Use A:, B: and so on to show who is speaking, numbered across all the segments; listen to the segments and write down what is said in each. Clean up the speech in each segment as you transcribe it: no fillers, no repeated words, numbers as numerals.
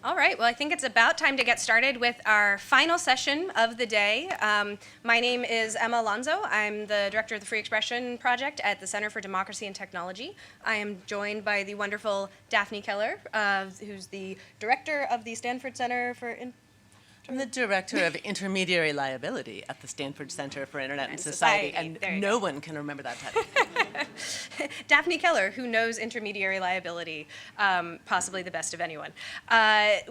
A: All right, well, I think it's about time to get started with our final session of the day. My name is Emma Alonso. I'm the director of the Free Expression Project at the Center for Democracy and Technology. I am joined by the wonderful Daphne Keller, who's the director of the Stanford Center for...
B: I'm the Director of Intermediary Liability at the Stanford Center for Internet and Society, and no one can remember that title.
A: Daphne Keller, who knows intermediary liability, possibly the best of anyone.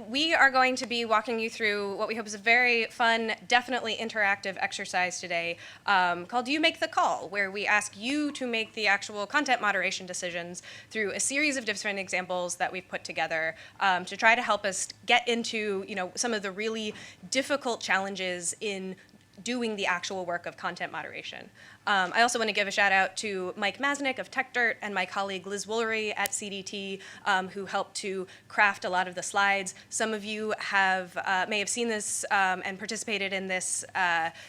A: We are going to be walking you through what we hope is a very fun, definitely interactive exercise today called You Make the Call, where we ask you to make the actual content moderation decisions through a series of different examples that we've put together to try to help us get into, some of the really difficult challenges in doing the actual work of content moderation. I also want to give a shout out to Mike Masnick of TechDirt and my colleague Liz Woolery at CDT, who helped to craft a lot of the slides. Some of you may have seen this and participated in this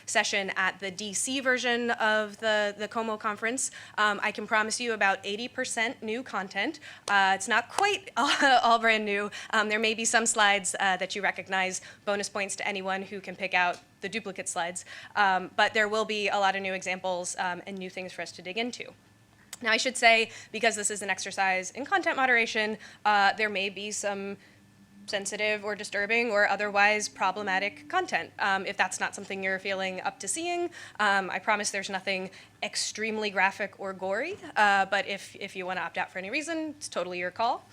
A: session at the DC version of the Como conference. I can promise you about 80% new content. It's not quite all brand new. There may be some slides that you recognize. Bonus points to anyone who can pick out the duplicate slides, but there will be a lot of new examples and new things for us to dig into. Now, I should say, because this is an exercise in content moderation, there may be some sensitive or disturbing or otherwise problematic content. If that's not something you're feeling up to seeing, I promise there's nothing extremely graphic or gory, but if you want to opt out for any reason, it's totally your call.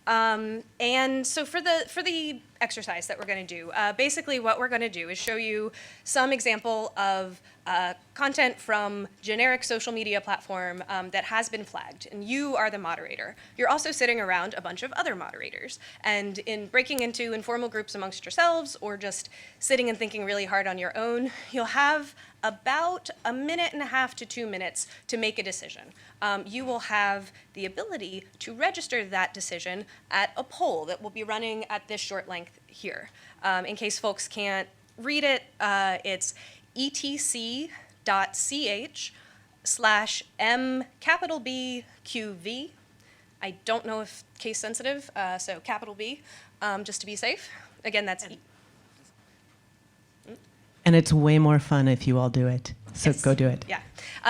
A: And so for the exercise that we're going to do, basically what we're going to do is show you some example of content from generic social media platform that has been flagged, and you are the moderator. You're also sitting around a bunch of other moderators, and in breaking into informal groups amongst yourselves or just sitting and thinking really hard on your own, you'll have about 1.5 to 2 minutes to make a decision. You will have the ability to register that decision at a poll that will be running at this short length here. In case folks can't read it, it's etc.ch/MBQV. I don't know if case sensitive, so capital B, just to be safe. Again, that's
B: And it's way more fun if you all do it. So
A: yes.
B: Go do it.
A: Yeah.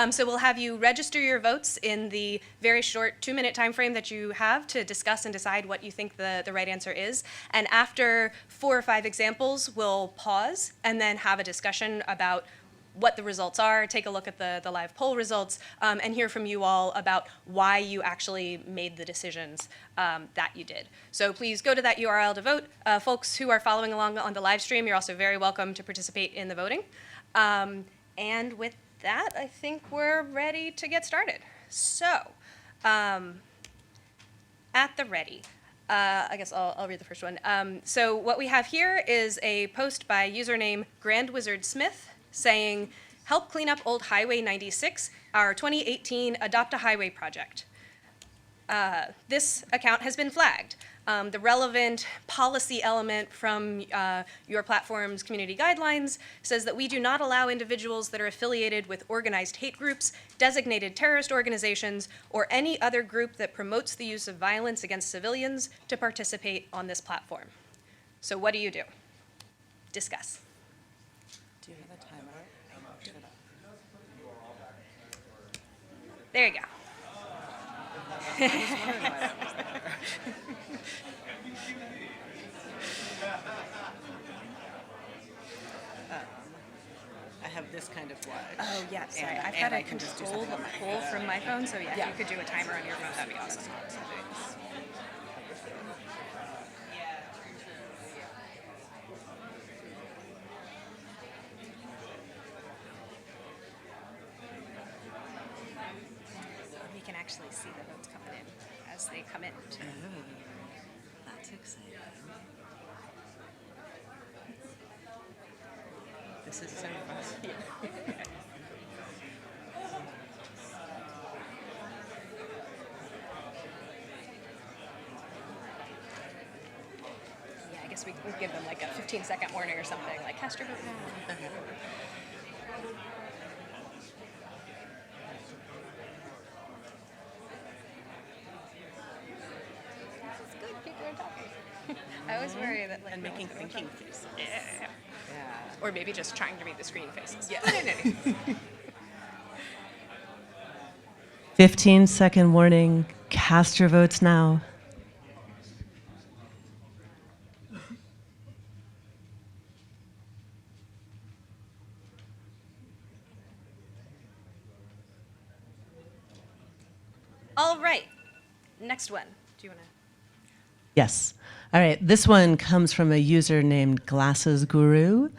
A: So we'll have you register your votes in the very short 2-minute time frame that you have to discuss and decide what you think the right answer is. And after 4 or 5 examples, we'll pause and then have a discussion about what the results are, take a look at the live poll results, and hear from you all about why you actually made the decisions that you did. So please go to that URL to vote. Folks who are following along on the live stream, you're also very welcome to participate in the voting. And with that, I think we're ready to get started. So, at the ready. I guess I'll read the first one. So what we have here is a post by username Grand Wizard Smith saying, "Help clean up old Highway 96, our 2018 Adopt a Highway project." This account has been flagged. The relevant policy element from your platform's community guidelines says that we do not allow individuals that are affiliated with organized hate groups, designated terrorist organizations, or any other group that promotes the use of violence against civilians to participate on this platform. So what do you do? Discuss.
B: Do you have a timer?
A: There you go.
B: I have this kind of watch.
A: Oh, yeah, sorry. I've got to control the poll from my phone, so yeah, if you could do a timer on your phone, that'd be awesome. We can actually see the votes coming in as they come in.
B: Oh, that's exciting. This is so fun.
A: Yeah, I guess we can give them like a 15-second warning or something, like cast your vote now.
B: Okay.
A: This is good, people are talking. I always worry that, like,
B: And
A: no
B: making
A: one's gonna
B: thinking
A: watch.
B: faces.
A: Yeah.
B: Yeah.
A: Or maybe just trying to read the screen faces.
B: Yeah.
A: But in any-
B: 15-second warning. Cast your votes now.
A: All right. Next one. Do you want to?
B: Yes. All right. This one comes from a user named Glasses Guru.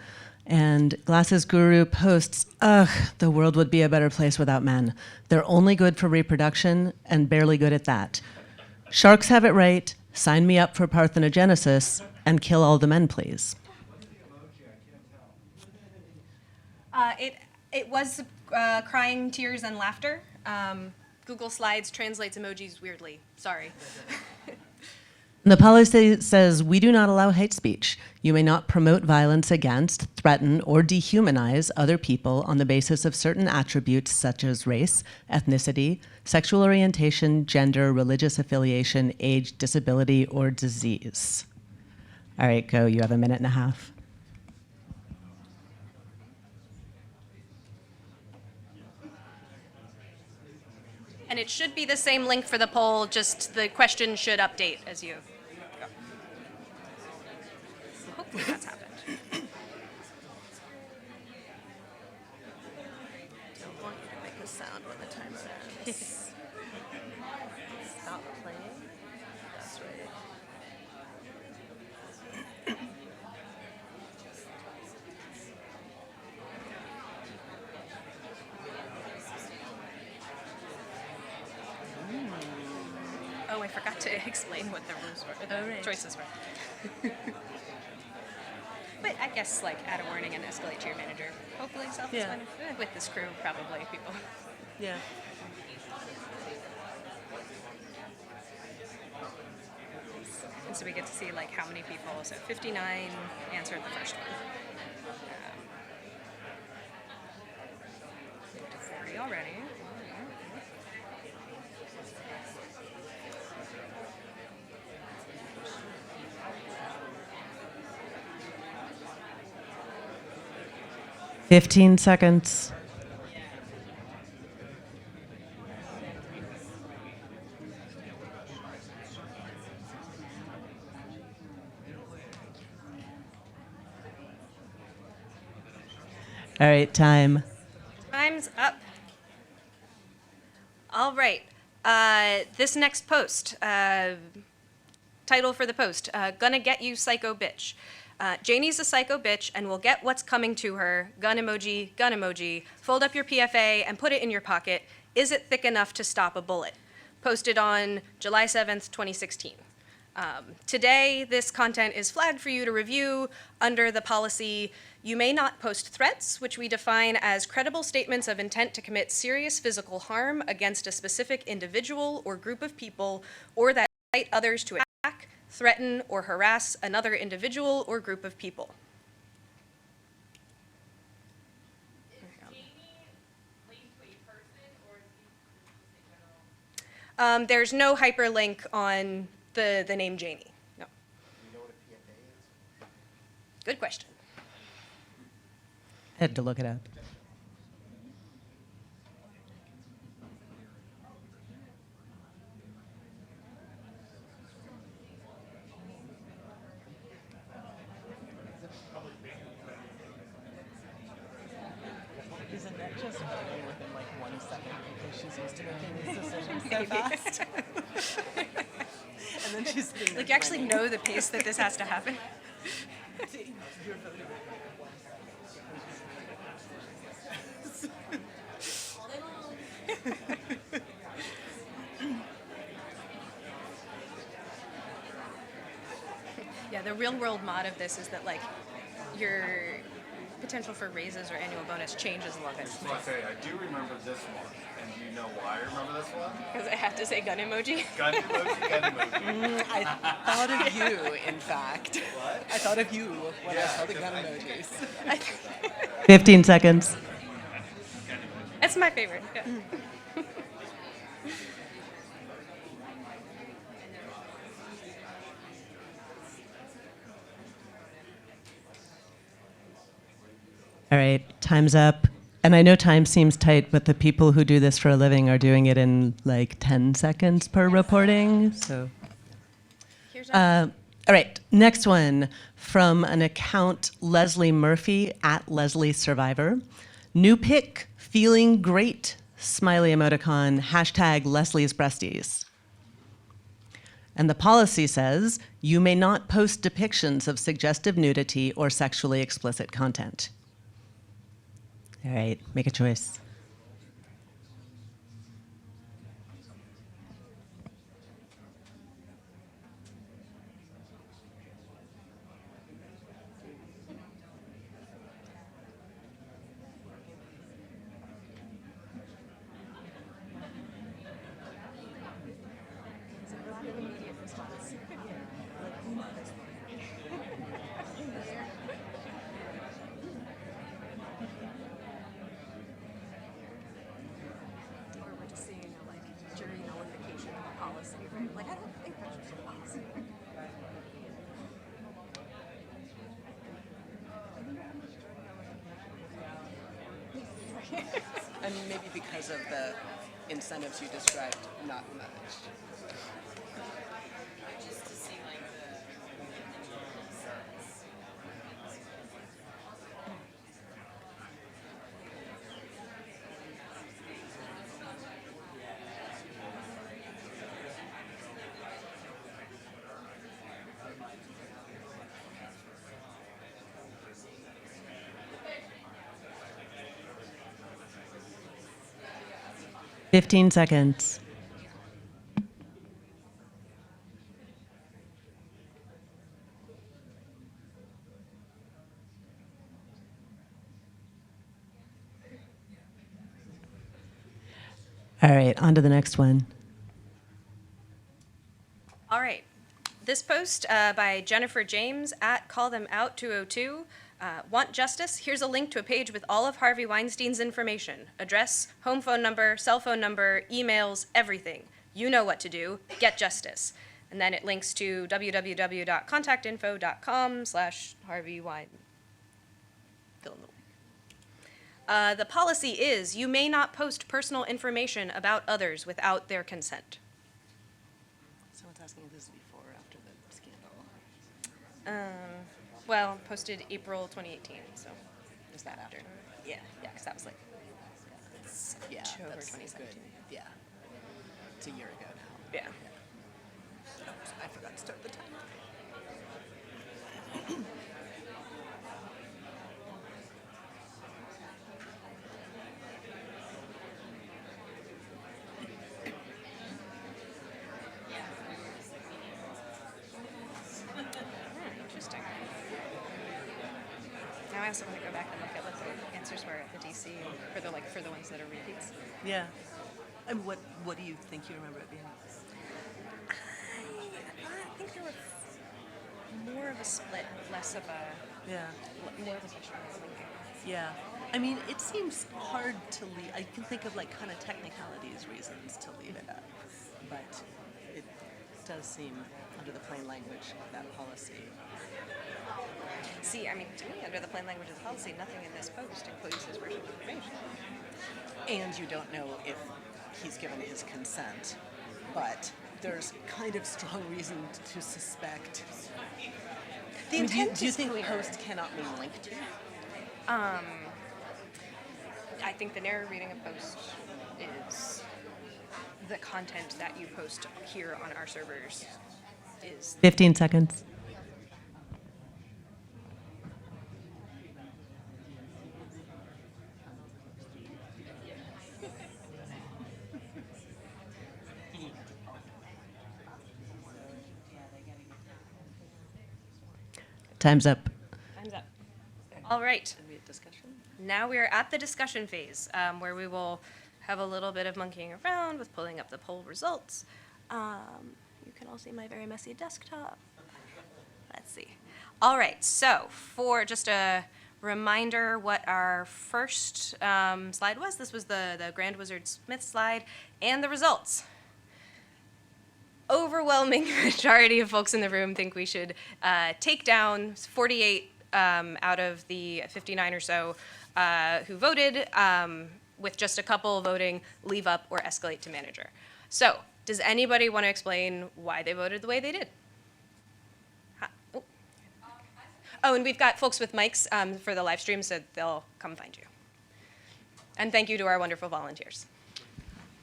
B: And Glasses Guru posts, ugh, the world would be a better place without men. They're only good for reproduction and barely good at that. Sharks have it right. Sign me up for parthenogenesis and kill all the men, please.
A: It was crying, tears, and laughter. Google Slides translates emojis weirdly. Sorry.
B: The policy says we do not allow hate speech. You may not promote violence against, threaten, or dehumanize other people on the basis of certain attributes such as race, ethnicity, sexual orientation, gender, religious affiliation, age, disability, or disease. All right, go. You have a minute and a half.
A: And it should be the same link for the poll, just the question should update as you go. So hopefully that's happened.
B: Don't want you to make a sound when the timer ends. Stop playing. That's right.
A: Oh, I forgot to explain what the rules were, or the
B: Oh, right.
A: choices were. But I guess, like, add a warning and escalate to your manager. Hopefully self-explanatory. With this crew, probably, people.
B: Yeah.
A: And so we get to see, like, how many people. So 59 answered the first one. 40 already.
B: 15 seconds. All right, time.
A: Time's up. All right. This next post, title for the post, Gonna Get You Psycho Bitch. Janie's a psycho bitch and will get what's coming to her. Gun emoji. Fold up your PFA and put it in your pocket. Is it thick enough to stop a bullet? Posted on July 7th, 2016. Today, this content is flagged for you to review under the policy, you may not post threats, which we define as credible statements of intent to commit serious physical harm against a specific individual or group of people, or that incite others to attack, threaten, or harass another individual or group of people. There's no hyperlink on the name Janie. No.
C: Do you know what a PFA is?
A: Good question.
B: I had to look it up. Isn't that just within like 1 second because she's used to making these decisions so fast? And then she's sitting
A: Like, you actually know the pace that this has to happen. Yeah, the real world mod of this is that, like, your potential for raises or annual bonus changes a little bit.
C: So I say, I do remember this one. And do you know why I remember this one?
A: Because I have to say gun emoji.
C: Gun emoji, gun emoji.
B: I thought of you, in fact.
C: What?
B: I thought of you when I
C: Yeah,
B: saw the gun
C: because
B: emojis. 15 seconds.
A: That's my favorite. Yeah.
B: All right, time's up. And I know time seems tight, but the people who do this for a living are doing it in like 10 seconds per reporting. So,
A: Here's
B: all right, next one from an account Leslie Murphy at Leslie Survivor. New pic, feeling great. Smiley emoticon, hashtag Leslie's breasties. And the policy says you may not post depictions of suggestive nudity or sexually explicit content. All right, make a choice.
A: we're just seeing like jury nullification of a policy, right? Like, I don't think that should be a policy.
B: And maybe because of the incentives you described, not much. 15 seconds. All right, on to the next one.
A: All right. This post by Jennifer James at Call Them Out 202. Want justice? Here's a link to a page with all of Harvey Weinstein's information. Address, home phone number, cell phone number, emails, everything. You know what to do. Get justice. And then it links to www.contactinfo.com/Harvey Wein. Fill in the blank. The policy is you may not post personal information about others without their consent.
B: Someone's asking if this is before or after the scandal.
A: Well, posted April 2018, so
B: Is that after?
A: yeah, because that was like
B: Yeah,
A: October
B: that's
A: 2017.
B: good. Yeah. It's a year ago now.
A: Yeah.
B: Oops, I forgot to start the timer.
A: 'Interesting. Now I also want to go back and look at what the answers were at the DC for the ones that are repeats.
B: Yeah. And what do you think you remember it being?
A: I think there was more of a split, less of a
B: Yeah.
A: more of a question I was thinking.
B: Yeah. I mean, it seems hard to leave. I can think of like kind of technicalities reasons to leave it up, but it does seem under the plain language of that policy.
A: See, I mean, to me, under the plain language of the policy, nothing in this post includes his personal information.
B: And you don't know if he's given his consent, but there's kind of strong reason to suspect.
A: The
B: I mean,
A: intent
B: do you
A: is
B: think
A: clear.
B: post cannot mean linked to?
A: I think the narrow reading of post is the content that you post here on our servers is
B: 15 seconds. Time's up.
A: time's up. All right.
B: Discussion?
A: Now we are at the discussion phase, where we will have a little bit of monkeying around with pulling up the poll results. You can all see my very messy desktop. Let's see. All right, so for just a reminder what our first slide was, this was the Grand Wizard Smith slide, and the results. Overwhelming majority of folks in the room think we should take down 48 out of the 59 or so who voted, with just a couple voting leave up or escalate to manager. So, does anybody want to explain why they voted the way they did? Oh. Oh, and we've got folks with mics for the live stream, so they'll come find you. And thank you to our wonderful volunteers.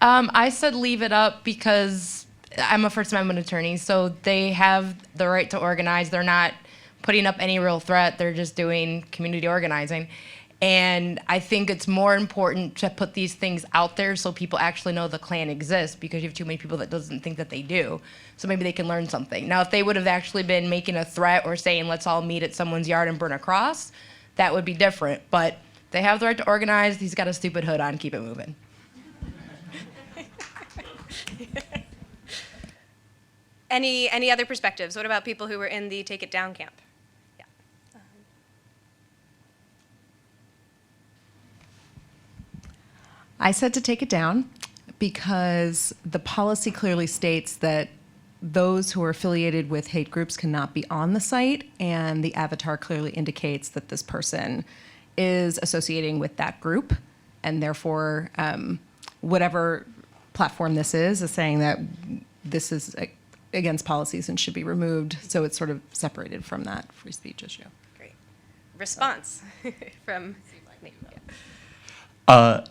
D: I said leave it up because I'm a First Amendment attorney, so they have the right to organize. They're not putting up any real threat. They're just doing community organizing. And I think it's more important to put these things out there so people actually know the Klan exists, because you have too many people that doesn't think that they do. So maybe they can learn something. Now, if they would have actually been making a threat or saying, let's all meet at someone's yard and burn a cross, that would be different. But they have the right to organize. He's got a stupid hood on. Keep it moving.
A: Any other perspectives? What about people who were in the take it down camp? Yeah.
E: I said to take it down because the policy clearly states that those who are affiliated with hate groups cannot be on the site, and the avatar clearly indicates that this person is associating with that group, and therefore whatever platform this is saying that this is against policies and should be removed, so it's sort of separated from that free speech issue.
A: Great. Response from Nate.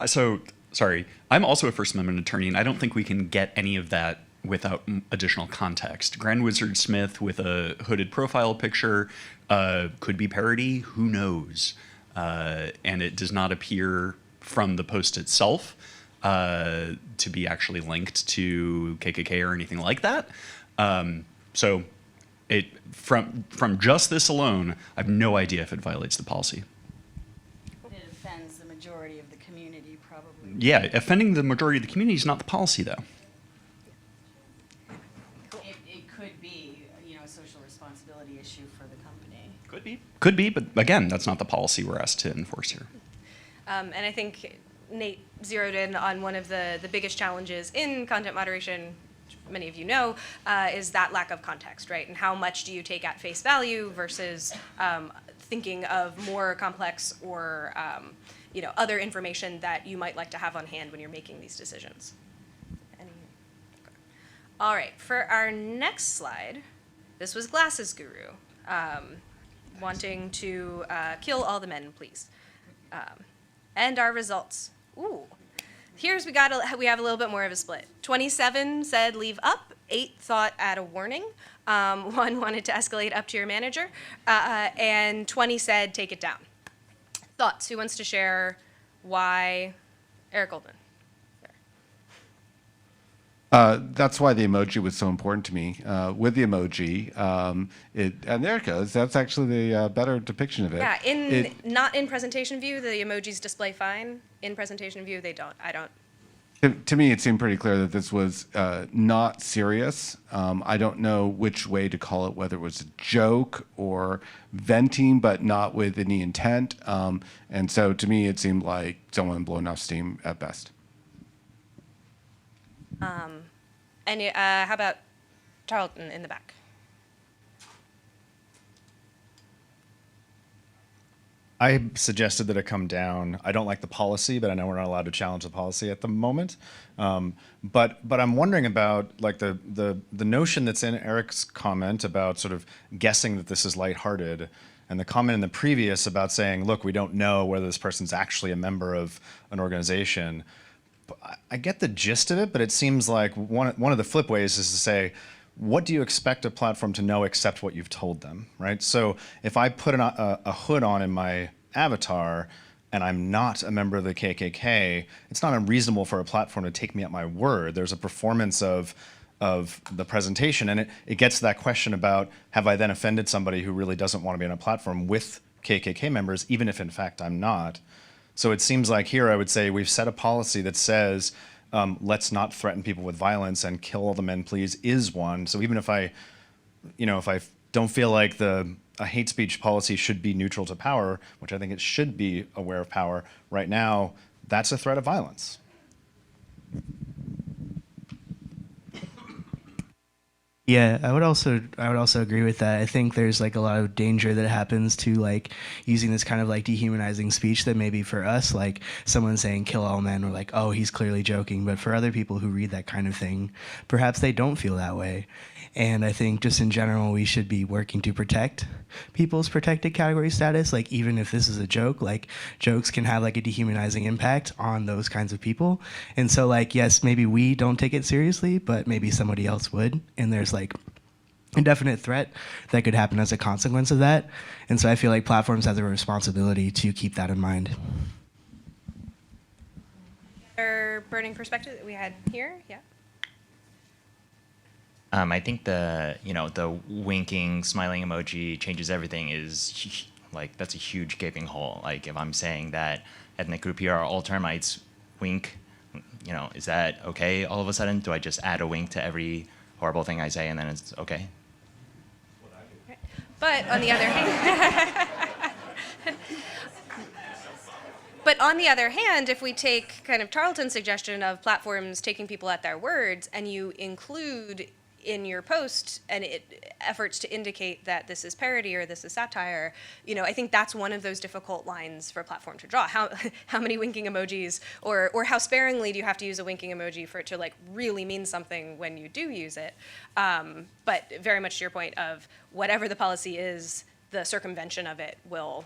F: So, sorry, I'm also a First Amendment attorney, and I don't think we can get any of that without additional context. Grand Wizard Smith with a hooded profile picture could be parody, who knows? And it does not appear from the post itself to be actually linked to KKK or anything like that. So from just this alone, I have no idea if it violates the policy.
G: It offends the majority of the community, probably.
F: Yeah, offending the majority of the community is not the policy, though.
G: It could be, a social responsibility issue for the company.
F: Could be, but again, that's not the policy we're asked to enforce here.
A: And I think Nate zeroed in on one of the biggest challenges in content moderation, which many of you know, is that lack of context, right? And how much do you take at face value versus thinking of more complex or other information that you might like to have on hand when you're making these decisions. All right, for our next slide, this was Glasses Guru, wanting to kill all the men, please. And our results. Ooh, we have a little bit more of a split. 27 said leave up, 8 thought add a warning, 1 wanted to escalate up to your manager, and 20 said take it down. Thoughts? Who wants to share why? Eric Goldman.
C: That's why the emoji was so important to me. With the emoji, and there it goes. That's actually the better depiction of it.
A: Yeah, not in presentation view, the emojis display fine. In presentation view, they don't. I don't.
C: To me, it seemed pretty clear that this was not serious. I don't know which way to call it, whether it was a joke or venting, but not with any intent. And so to me, it seemed like someone blowing off steam at best.
A: And how about Tarleton in the back?
H: I suggested that it come down. I don't like the policy, but I know we're not allowed to challenge the policy at the moment. But I'm wondering about like the notion that's in Eric's comment about sort of guessing that this is lighthearted, and the comment in the previous about saying, look, we don't know whether this person's actually a member of an organization. I get the gist of it, but it seems like one of the flip ways is to say, what do you expect a platform to know except what you've told them, right? So if I put a hood on in my avatar and I'm not a member of the KKK, it's not unreasonable for a platform to take me at my word. There's a performance of the presentation, and it gets to that question about, have I then offended somebody who really doesn't want to be on a platform with KKK members, even if in fact I'm not? So it seems like here I would say we've set a policy that says let's not threaten people with violence, and kill all the men please is one. So even if I don't feel like a hate speech policy should be neutral to power, which I think it should be aware of power, right now that's a threat of violence.
I: Yeah, I would also agree with that. I think there's like a lot of danger that happens to like using this kind of like dehumanizing speech that maybe for us, like someone saying kill all men, we're like, oh, he's clearly joking. But for other people who read that kind of thing, perhaps they don't feel that way. And I think just in general, we should be working to protect people's protected category status. Like even if this is a joke, like jokes can have like a dehumanizing impact on those kinds of people. And so like, yes, maybe we don't take it seriously, but maybe somebody else would. And there's like a definite threat that could happen as a consequence of that. And so I feel like platforms have a responsibility to keep that in mind.
A: Other burning perspective that we had here, yeah.
J: I think the winking, smiling emoji changes everything is like, that's a huge gaping hole. Like if I'm saying that ethnic group here are all termites, wink, is that okay all of a sudden? Do I just add a wink to every horrible thing I say and then it's okay?
A: But on the other hand, if we take kind of Tarleton's suggestion of platforms taking people at their words, and you include in your post and efforts to indicate that this is parody or this is satire, I think that's one of those difficult lines for a platform to draw. How many winking emojis, or how sparingly do you have to use a winking emoji for it to like really mean something when you do use it? But very much to your point of whatever the policy is, the circumvention of it will,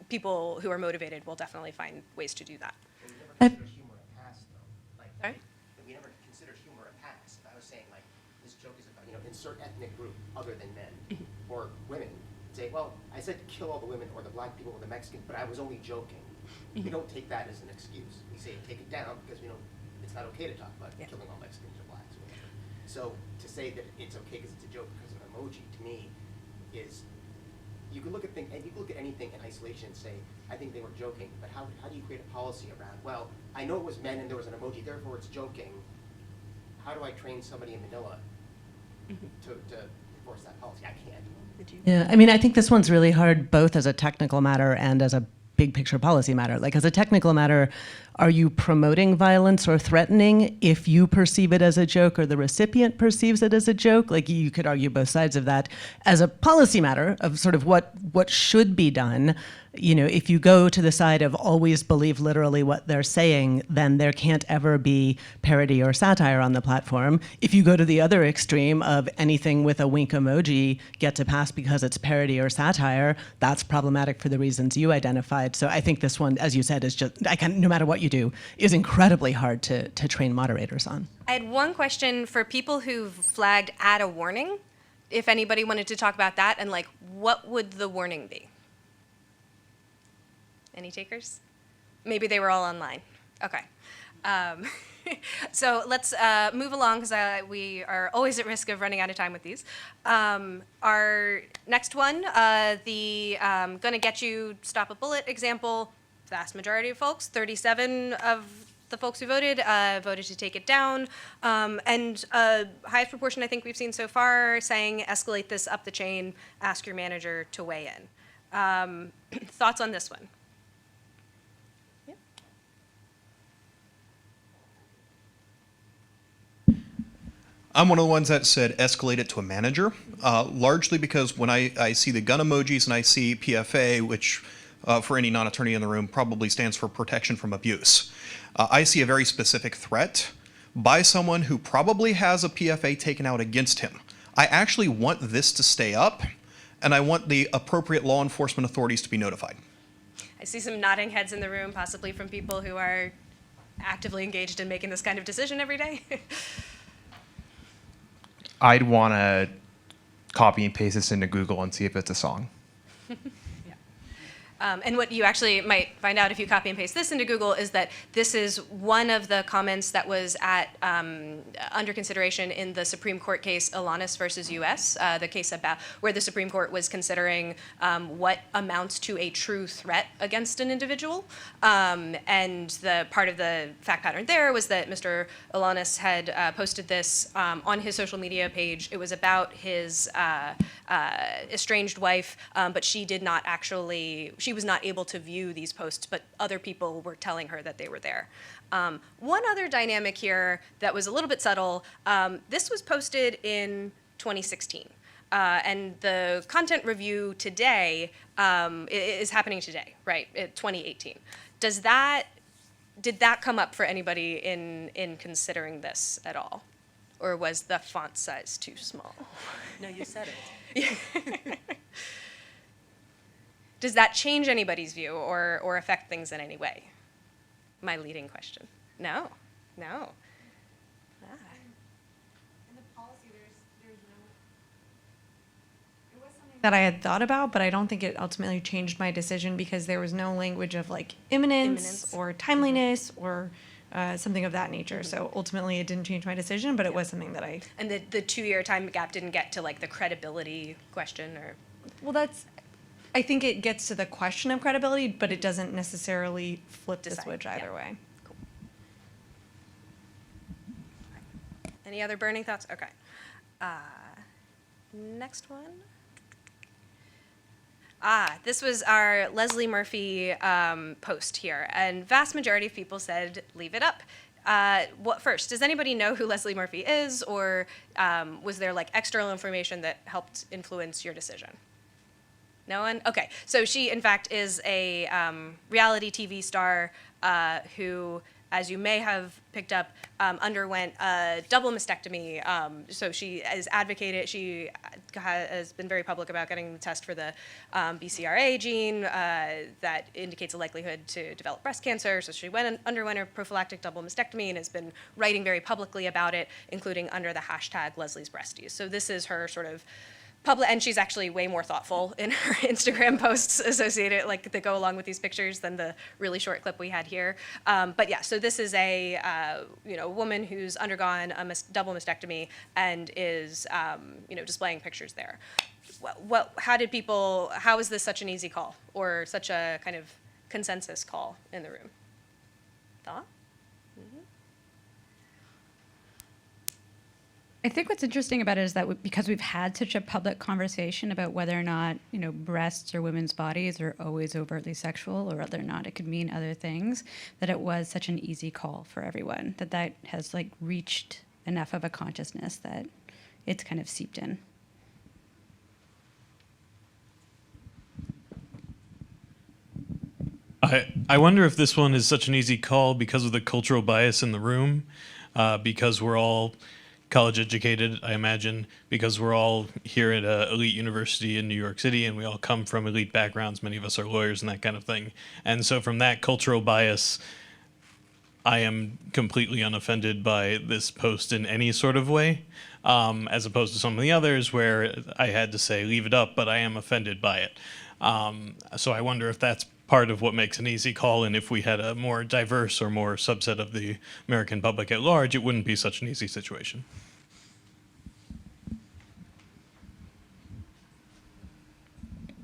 A: people who are motivated will definitely find ways to do that.
K: Humor a pass, though. Like,
A: Sorry?
K: we never considered humor a pass. If I was saying, like, this joke is about, insert ethnic group other than men or women. Say, well, I said kill all the women or the black people or the Mexicans, but I was only joking. We don't take that as an excuse. We say take it down because it's not okay to talk about killing all Mexicans or blacks or whatever. So to say that it's okay because it's a joke because of an emoji, to me, is you can look at anything in isolation and say, I think they were joking, but how do you create a policy around, well, I know it was men and there was an emoji, therefore it's joking. How do I train somebody in Manila to enforce that policy? I can't.
B: Yeah, I mean, I think this one's really hard both as a technical matter and as a big picture policy matter. Like as a technical matter, are you promoting violence or threatening if you perceive it as a joke or the recipient perceives it as a joke? Like you could argue both sides of that. As a policy matter of sort of what should be done, if you go to the side of always believe literally what they're saying, then there can't ever be parody or satire on the platform. If you go to the other extreme of anything with a wink emoji get to pass because it's parody or satire, that's problematic for the reasons you identified. So I think this one, as you said, is just, no matter what you do, is incredibly hard to train moderators on.
A: I had one question for people who've flagged add a warning, if anybody wanted to talk about that, and like, what would the warning be? Any takers? Maybe they were all online. Okay. So let's move along because we are always at risk of running out of time with these. Our next one, the gonna get you stop a bullet example, vast majority of folks, 37 of the folks who voted to take it down. And highest proportion I think we've seen so far saying escalate this up the chain, ask your manager to weigh in. Thoughts on this one?
L: I'm one of the ones that said escalate it to a manager, largely because when I see the gun emojis and I see PFA, which for any non-attorney in the room probably stands for protection from abuse, I see a very specific threat by someone who probably has a PFA taken out against him. I actually want this to stay up, and I want the appropriate law enforcement authorities to be notified.
A: I see some nodding heads in the room, possibly from people who are actively engaged in making this kind of decision every day.
M: I'd want to copy and paste this into Google and see if it's a song.
A: And what you actually might find out if you copy and paste this into Google is that this is one of the comments that was at under consideration in the Supreme Court case Alanis versus U.S., the case about where the Supreme Court was considering what amounts to a true threat against an individual. And the part of the fact pattern there was that Mr. Alanis had posted this on his social media page. It was about his estranged wife, but she was not able to view these posts, but other people were telling her that they were there. One other dynamic here that was a little bit subtle, this was posted in 2016. And the content review today is happening today, right? 2018. Did that come up for anybody in considering this at all? Or was the font size too small?
G: No, you said it.
A: Does that change anybody's view or affect things in any way? My leading question. No. Ah.
N: That I had thought about, but I don't think it ultimately changed my decision because there was no language of like imminence. Or timeliness or something of that nature. So ultimately it didn't change my decision, but it was something that I...
A: And the 2-year time gap didn't get to like the credibility question or...
N: Well, I think it gets to the question of credibility, but it doesn't necessarily flip the
A: Decide,
N: switch either
A: yeah.
N: way.
A: Cool. Any other burning thoughts? Okay. Next one. This was our Leslie Murphy post here, and vast majority of people said leave it up. What first? Does anybody know who Leslie Murphy is, or was there like external information that helped influence your decision? No one? Okay, so she in fact is a reality TV star who, as you may have picked up, underwent a double mastectomy. So she has advocated, she has been very public about getting the test for the BCRA gene that indicates a likelihood to develop breast cancer. So she underwent a prophylactic double mastectomy and has been writing very publicly about it, including under the hashtag Leslie's Breasties. So this is her sort of public, and she's actually way more thoughtful in her Instagram posts associated, like that go along with these pictures than the really short clip we had here. But yeah, so this is a woman who's undergone a double mastectomy and is displaying pictures there. How is this such an easy call or such a kind of consensus call in the room? Thought?
O: I think what's interesting about it is that because we've had such a public conversation about whether or not, breasts or women's bodies are always overtly sexual or whether or not it could mean other things, that it was such an easy call for everyone, that has like reached enough of a consciousness that it's kind of seeped in.
P: I wonder if this one is such an easy call because of the cultural bias in the room, because we're all college educated, I imagine, because we're all here at an elite university in New York City and we all come from elite backgrounds. Many of us are lawyers and that kind of thing. And so from that cultural bias, I am completely unoffended by this post in any sort of way, as opposed to some of the others where I had to say leave it up, but I am offended by it. So I wonder if that's part of what makes an easy call, and if we had a more diverse or more subset of the American public at large, it wouldn't be such an easy situation.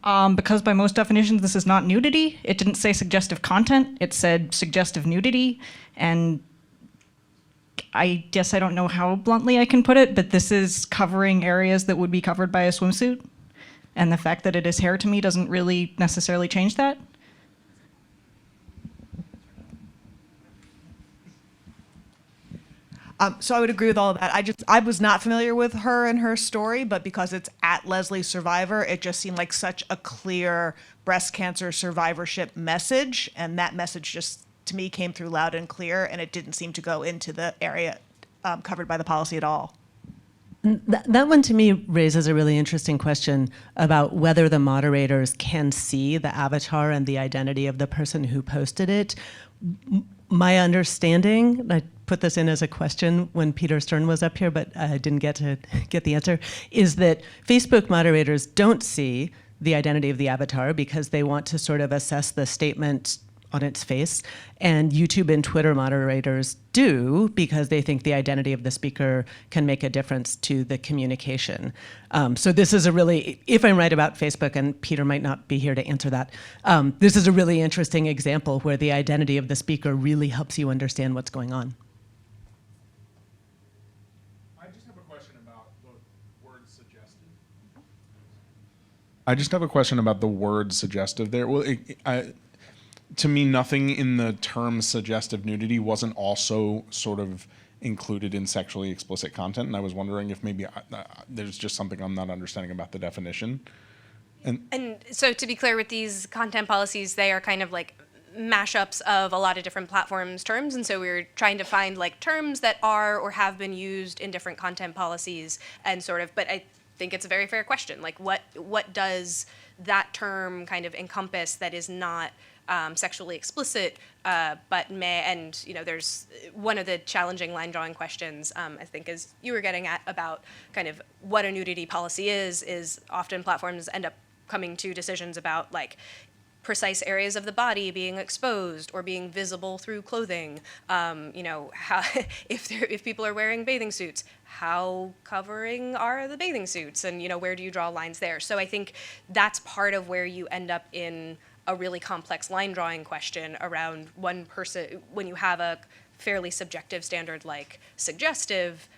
Q: Because by most definitions, this is not nudity. It didn't say suggestive content. It said suggestive nudity. And I guess I don't know how bluntly I can put it, but this is covering areas that would be covered by a swimsuit. And the fact that it is hair to me doesn't really necessarily change that.
R: So I would agree with all of that. I was not familiar with her and her story, but because it's at Leslie Survivor, it just seemed like such a clear breast cancer survivorship message. And that message just, to me, came through loud and clear, and it didn't seem to go into the area covered by the policy at all.
B: That one to me raises a really interesting question about whether the moderators can see the avatar and the identity of the person who posted it. My understanding, I put this in as a question when Peter Stern was up here, but I didn't get the answer, is that Facebook moderators don't see the identity of the avatar because they want to sort of assess the statement on its face, and YouTube and Twitter moderators do because they think the identity of the speaker can make a difference to the communication. So this is a really, if I'm right about Facebook, and Peter might not be here to answer that, this is a really interesting example where the identity of the speaker really helps you understand what's going on.
S: I just have a question about the word suggestive there. Well, to me, nothing in the term suggestive nudity wasn't also sort of included in sexually explicit content, and I was wondering if maybe there's just something I'm not understanding about the definition.
A: And so to be clear, with these content policies, they are kind of like mashups of a lot of different platforms' terms, and so we're trying to find like terms that are or have been used in different content policies and sort of, but I think it's a very fair question. Like what does that term kind of encompass that is not sexually explicit, but may, and you know, there's one of the challenging line drawing questions, I think, as you were getting at about kind of what a nudity policy is often platforms end up coming to decisions about like precise areas of the body being exposed or being visible through clothing. You know, how, if people are wearing bathing suits, how covering are the bathing suits, and you know, where do you draw lines there? So I think that's part of where you end up in a really complex line drawing question around one person when you have a fairly subjective standard like suggestive.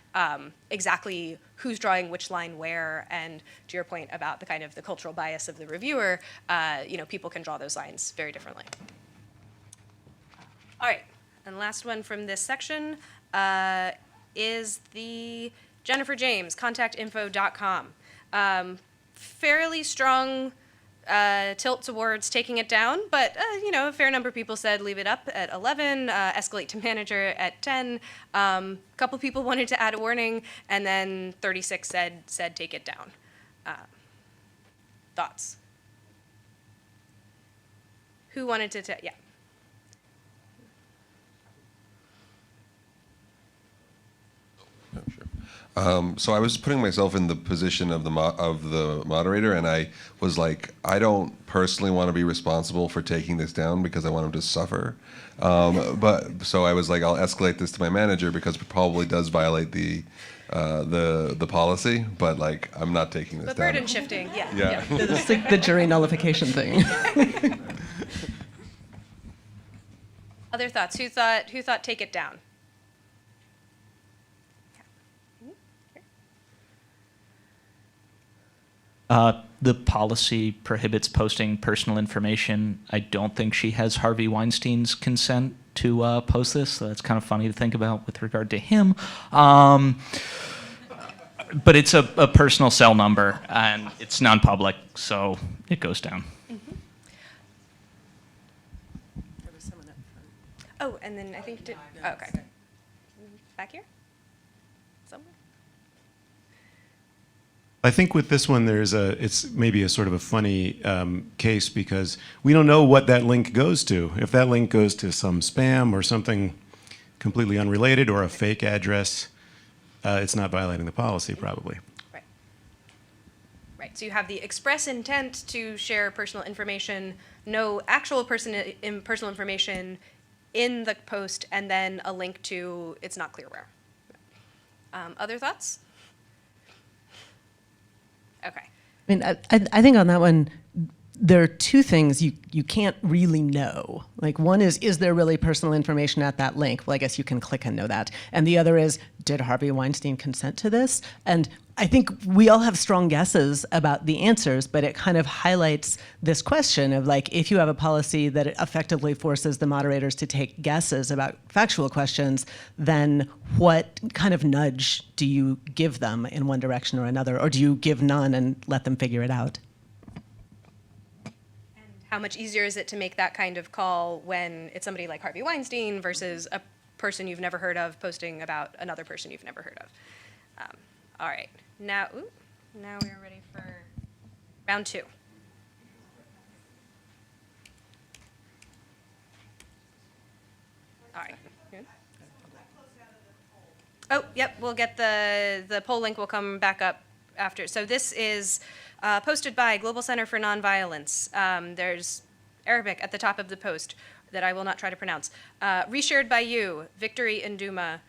A: Exactly who's drawing which line where, and to your point about the kind of the cultural bias of the reviewer, you know, people can draw those lines very differently. All right, and last one from this section is the Jennifer James, contactinfo.com. Fairly strong tilt towards taking it down, but you know, a fair number of people said leave it up at 11, escalate to manager at 10. A couple people wanted to add a warning, and then 36 said take it down. Thoughts? Who wanted to? Yeah.
T: So I was putting myself in the position of the moderator, and I was like, I don't personally want to be responsible for taking this down because I want him to suffer. But so I was like, I'll escalate this to my manager because it probably does violate the policy. But like, I'm not taking this
A: But
T: down.
A: burden shifting, yeah.
T: Yeah.
B: It's like the jury nullification thing.
A: Other thoughts? Who thought take it down?
U: The policy prohibits posting personal information. I don't think she has Harvey Weinstein's consent to post this, so that's kind of funny to think about with regard to him. But it's a personal cell number, and it's non-public, so it goes down.
A: Oh, and then I think, oh, okay. Back here? Somewhere?
V: I think with this one, it's maybe a sort of a funny case because we don't know what that link goes to. If that link goes to some spam or something completely unrelated or a fake address, it's not violating the policy probably.
A: Right, so you have the express intent to share personal information, no actual personal information in the post, and then a link to it's not clear where. Other thoughts? Okay.
B: I mean, I think on that one, there are two things you can't really know. Like one is there really personal information at that link? Well, I guess you can click and know that. And the other is, did Harvey Weinstein consent to this? And I think we all have strong guesses about the answers, but it kind of highlights this question of like, if you have a policy that effectively forces the moderators to take guesses about factual questions, then what kind of nudge do you give them in one direction or another? Or do you give none and let them figure it out?
A: How much easier is it to make that kind of call when it's somebody like Harvey Weinstein versus a person you've never heard of posting about another person you've never heard of? All right, now we're ready for round two. All right. Good. Oh, yep, we'll get the poll link will come back up after. So this is posted by Global Center for Nonviolence. There's Arabic at the top of the post that I will not try to pronounce. Reshared by you, Victory in Duma,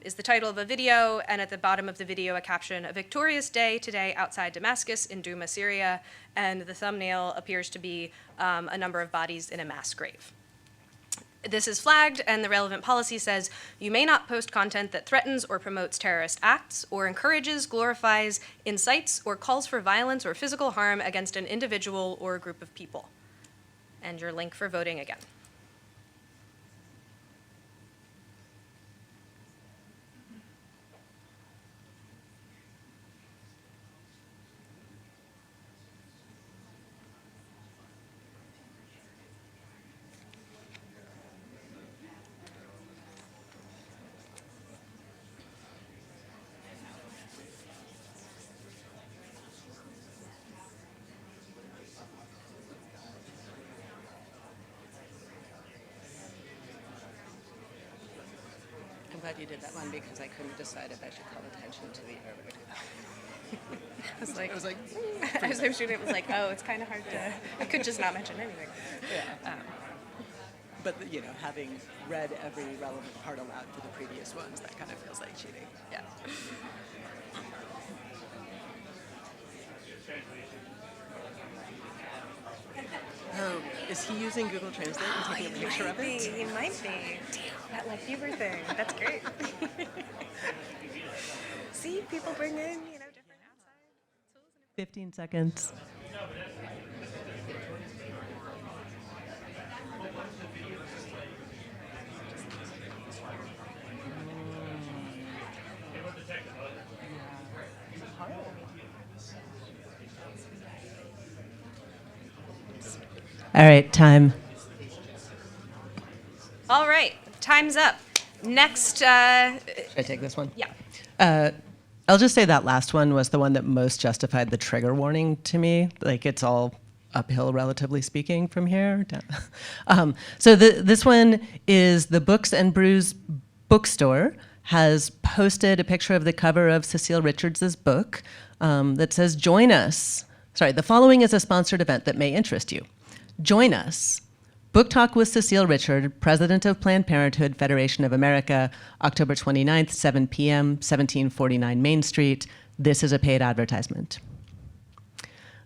A: is the title of a video, and at the bottom of the video a caption, "A victorious day today outside Damascus in Duma, Syria," and the thumbnail appears to be a number of bodies in a mass grave. This is flagged, and the relevant policy says, you may not post content that threatens or promotes terrorist acts or encourages, glorifies, incites, or calls for violence or physical harm against an individual or a group of people. And your link for voting again.
B: glad you did that one because I couldn't decide if I should call attention to the error.
A: I was like, as I was shooting, it was like, oh, it's kind of hard to. I could just not mention anything.
B: Yeah. But having read every relevant part aloud for the previous ones, that kind of feels like cheating. Yeah. Oh, is he using Google Translate and taking a picture of it?
A: He might be. That like Huber thing. That's great. See, people bring in, different outside tools.
B: 15 seconds. All right, time.
A: All right, time's up. Next.
B: Should I take this one?
A: Yeah.
B: I'll just say that last one was the one that most justified the trigger warning to me. Like, it's all uphill, relatively speaking, from here. So this one is the Books and Brews bookstore has posted a picture of the cover of Cecile Richards' book that says, "Join us." Sorry, the following is a sponsored event that may interest you. Join us. Book Talk with Cecile Richard, President of Planned Parenthood Federation of America, October 29th, 7 p.m., 1749 Main Street. This is a paid advertisement.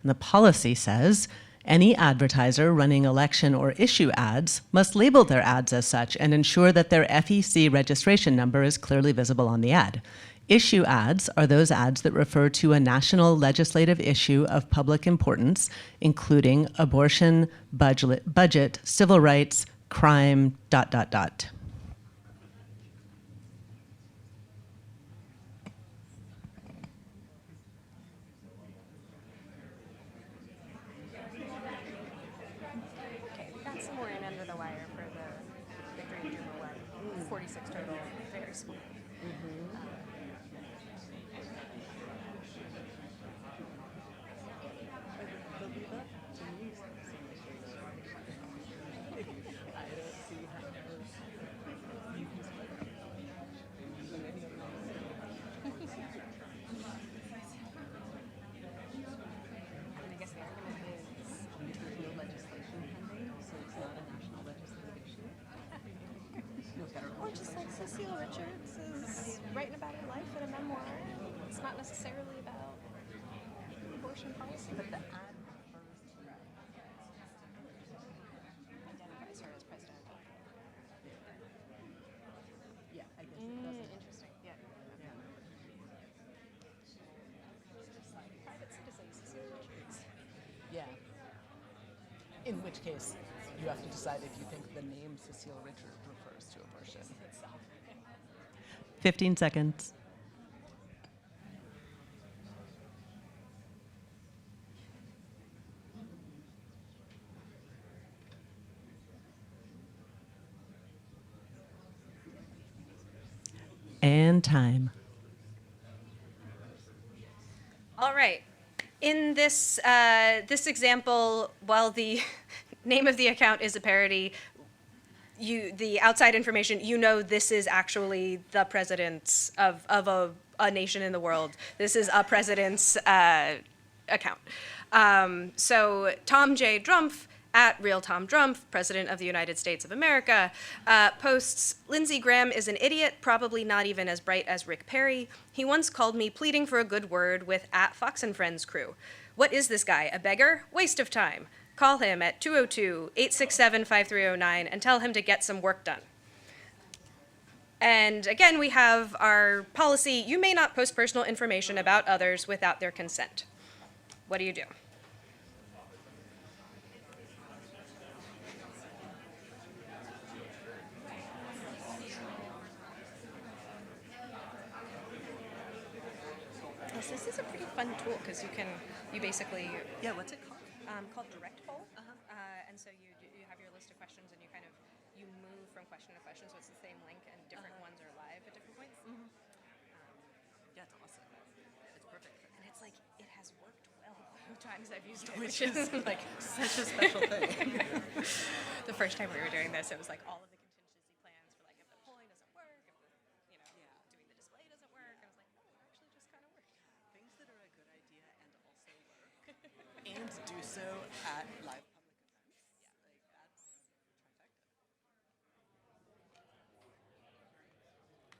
B: And the policy says, any advertiser running election or issue ads must label their ads as such and ensure that their FEC registration number is clearly visible on the ad. Issue ads are those ads that refer to a national legislative issue of public importance, including abortion, budget, civil rights, crime, ...
A: Okay, we got some more in under the wire for the Green Juma one. 46 total, very small. I guess the argument is no legislation pending, so it's not a national legislative issue. Or just like Cecile Richards is writing about her life in a memoir. It's not necessarily about abortion policy. But the ad refers to identifies her as president.
B: Yeah, I guess it doesn't.
A: Interesting. Yeah. Private citizen Cecile Richards.
B: Yeah. In which case, you have to decide if you think the name Cecile Richard refers to abortion. 15 seconds. And time.
A: All right. In this this example, while the name of the account is a parody, the outside information, this is actually the president's of a nation in the world. This is a president's account. So Tom J. Drumpf, at Real Tom Drumpf, President of the United States of America, posts, Lindsey Graham is an idiot, probably not even as bright as Rick Perry. He once called me pleading for a good word with at Fox and Friends crew. What is this guy, a beggar? Waste of time. Call him at 202-867-5309 and tell him to get some work done. And again, we have our policy, you may not post personal information about others without their consent. What do you do? Yes, this is a pretty fun tool because you basically, what's it called? Called Direct Poll. And so you have your list of questions and you move from question to question, so it's the same link and different ones are live at different points.
B: Yeah, it's awesome. It's perfect.
A: And it's like, it has worked well the times I've used it,
B: Which is like such a special thing.
A: The first time we were doing this, it was like all of the contingency plans for like if the polling doesn't work, if the,
B: also at live public events. Like, that's trifecta. Are you headed home tonight?
A: Yeah.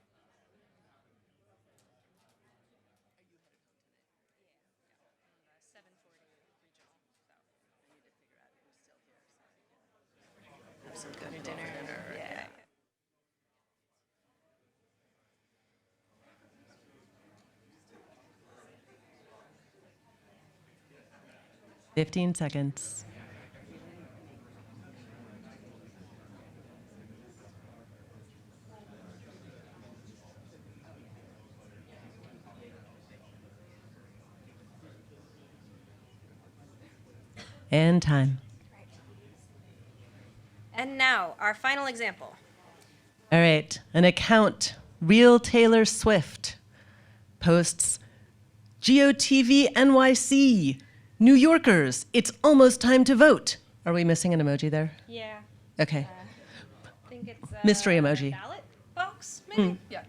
A: 7:40 regional. So
B: I need to figure out who's still here so I can have some good dinner.
A: yeah.
B: 15 seconds. And time.
A: And now, our final example.
B: All right, an account, Real Taylor Swift, posts, GOTV NYC, New Yorkers, it's almost time to vote. Are we missing an emoji there?
A: Yeah.
B: Okay.
A: I think it's
B: Mystery emoji.
A: ballot box, maybe? Yeah.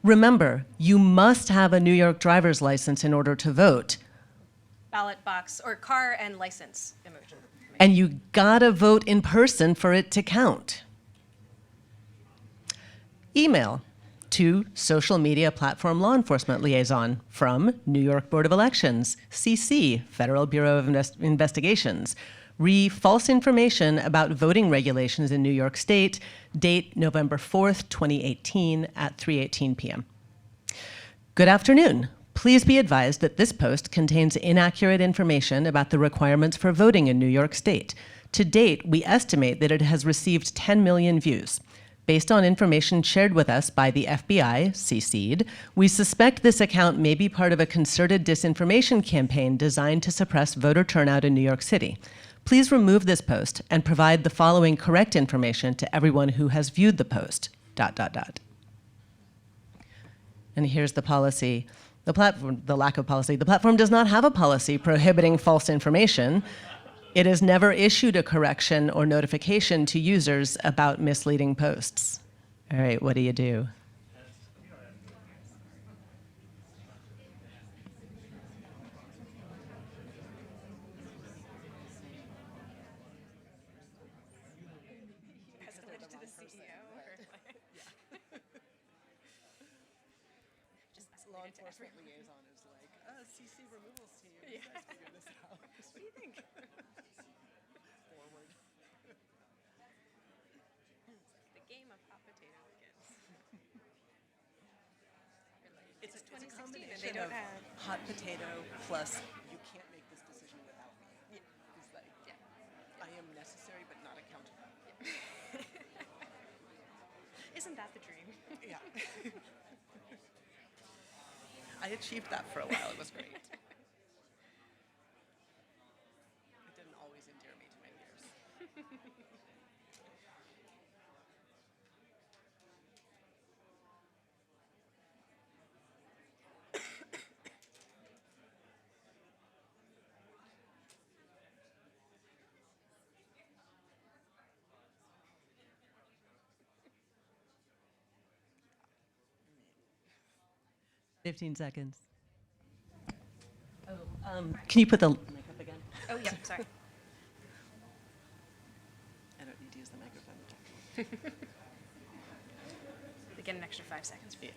B: Remember, you must have a New York driver's license in order to vote.
A: Ballot box or car and license emoji.
B: And you gotta vote in person for it to count. Email to social media platform law enforcement liaison from New York Board of Elections, CC, Federal Bureau of Investigations. False information about voting regulations in New York State, date November 4th, 2018 at 3:18 p.m. Good afternoon. Please be advised that this post contains inaccurate information about the requirements for voting in New York State. To date, we estimate that it has received 10 million views. Based on information shared with us by the FBI, CC'd, we suspect this account may be part of a concerted disinformation campaign designed to suppress voter turnout in New York City. Please remove this post and provide the following correct information to everyone who has viewed the post, ... And here's the policy. The lack of policy. The platform does not have a policy prohibiting false information. It has never issued a correction or notification to users about misleading posts. All right, what do you do?
A: Escalate to the CEO or just
B: Law enforcement liaison is like, CC removals team. You guys figure this out.
A: What do you think?
B: Forward.
A: The game of hot potato begins.
B: It's a
A: 2016 and
B: combination
A: they don't
B: of
A: have
B: hot potato plus you can't make this decision without me. It's like, I am necessary but not accountable.
A: Isn't that the dream?
B: Yeah. I achieved that for a while. It was great. It didn't always endear me to my peers. 15 seconds. Can you put the mic up again?
A: Oh, yeah, sorry.
B: I don't need to use the microphone.
A: They get an extra 5 seconds for you.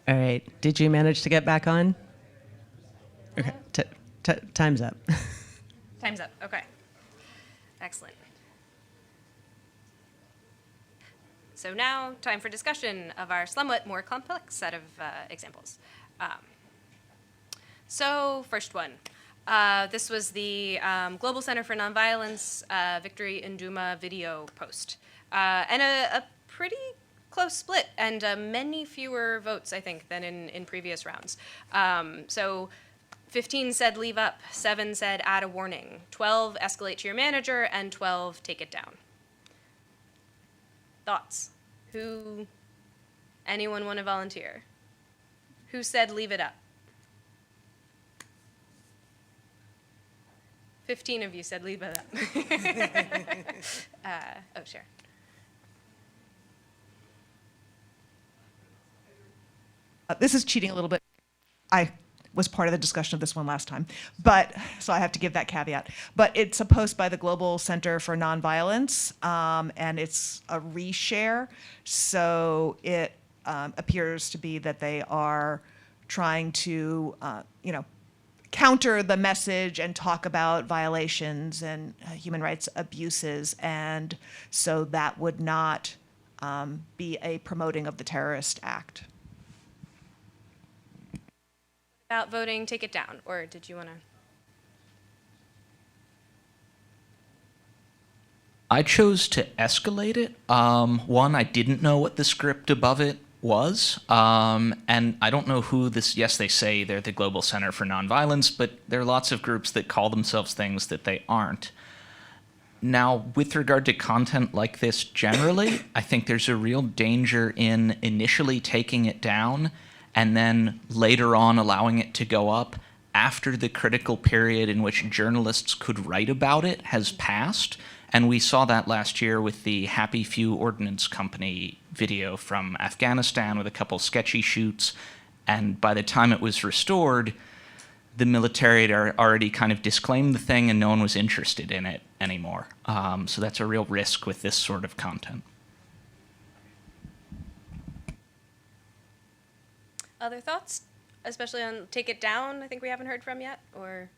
B: All right. Did you manage to get back on? Okay. Time's up.
A: Time's up. Okay. Excellent. So now, time for discussion of our somewhat more complex set of examples. So, first one. This was the Global Center for Nonviolence Victory in Duma video post. And a pretty close split, and many fewer votes, I think, than in previous rounds. So 15 said leave up, 7 said add a warning, 12 escalate to your manager, and 12 take it down. Thoughts? Anyone want to volunteer? Who said leave it up? 15 of you said leave it up. Oh, sure.
R: This is cheating a little bit. I was part of the discussion of this one last time, but so I have to give that caveat. But it's a post by the Global Center for Nonviolence, and it's a reshare. So it appears to be that they are trying to, counter the message and talk about violations and human rights abuses, and so that would not be a promoting of the terrorist act.
A: About voting, take it down, or did you want to?
U: I chose to escalate it. One, I didn't know what the script above it was, and I don't know who this. Yes, they say they're the Global Center for Nonviolence, but there are lots of groups that call themselves things that they aren't. Now, with regard to content like this generally, I think there's a real danger in initially taking it down and then later on allowing it to go up after the critical period in which journalists could write about it has passed. And we saw that last year with the Happy Few Ordnance Company video from Afghanistan with a couple sketchy shoots. And by the time it was restored, the military had already kind of disclaimed the thing and no one was interested in it anymore. So that's a real risk with this sort of content.
A: Other thoughts, especially on take it down? I think we haven't heard from yet, or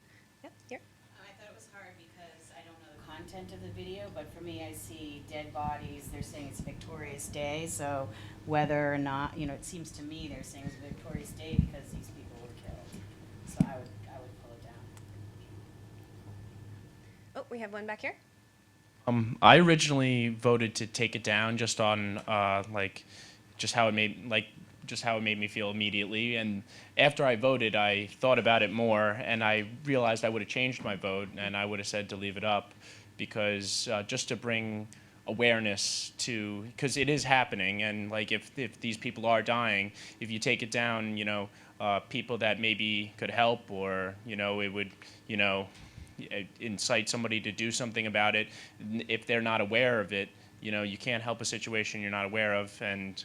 A: yeah, here.
G: I thought it was hard because I don't know the content of the video, but for me, I see dead bodies. They're saying it's a victorious day, so whether or not, it seems to me they're saying it's a victorious day because these people were killed. So I would pull it down.
A: Oh, we have one back here.
D: I originally voted to take it down just on just how it made me feel immediately. And after I voted, I thought about it more, and I realized I would have changed my vote, and I would have said to leave it up, because just to bring awareness to, because it is happening, and if these people are dying, if you take it down, people that maybe could help, or it would incite somebody to do something about it. If they're not aware of it, you can't help a situation you're not aware of. And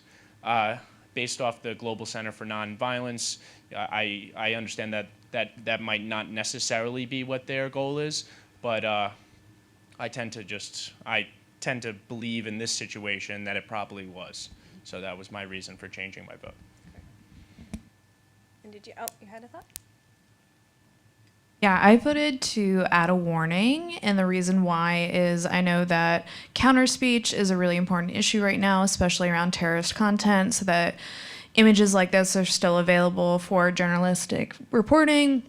D: based off the Global Center for Nonviolence, I understand that might not necessarily be what their goal is, but I tend to believe in this situation that it probably was. So that was my reason for changing my vote.
A: And you had a thought?
E: Yeah, I voted to add a warning, and the reason why is I know that counter speech is a really important issue right now, especially around terrorist content, so that images like this are still available for journalistic reporting,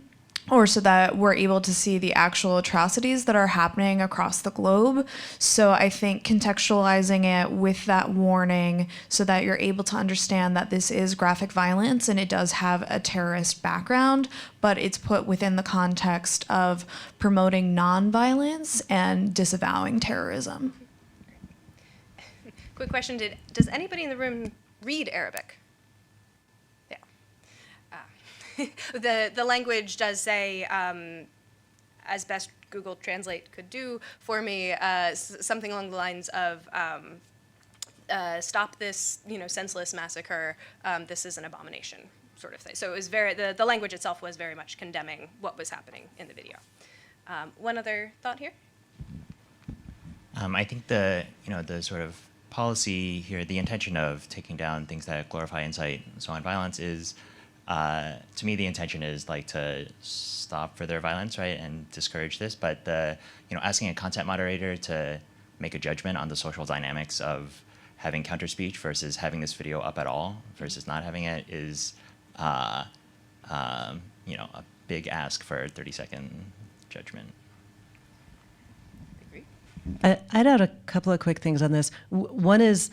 E: or so that we're able to see the actual atrocities that are happening across the globe. So I think contextualizing it with that warning so that you're able to understand that this is graphic violence and it does have a terrorist background, but it's put within the context of promoting nonviolence and disavowing terrorism.
A: Quick question, does anybody in the room read Arabic? The language does say, as best Google Translate could do for me, something along the lines of, stop this, senseless massacre. This is an abomination, sort of thing. So it was the language itself was very much condemning what was happening in the video. One other thought here?
J: I think the sort of policy here, the intention of taking down things that glorify, incite, and so on violence is, to me, the intention is to stop further violence, right, and discourage this. But asking a content moderator to make a judgment on the social dynamics of having counter speech versus having this video up at all versus not having it is, a big ask for a 30-second judgment.
B: I'd add a couple of quick things on this. One is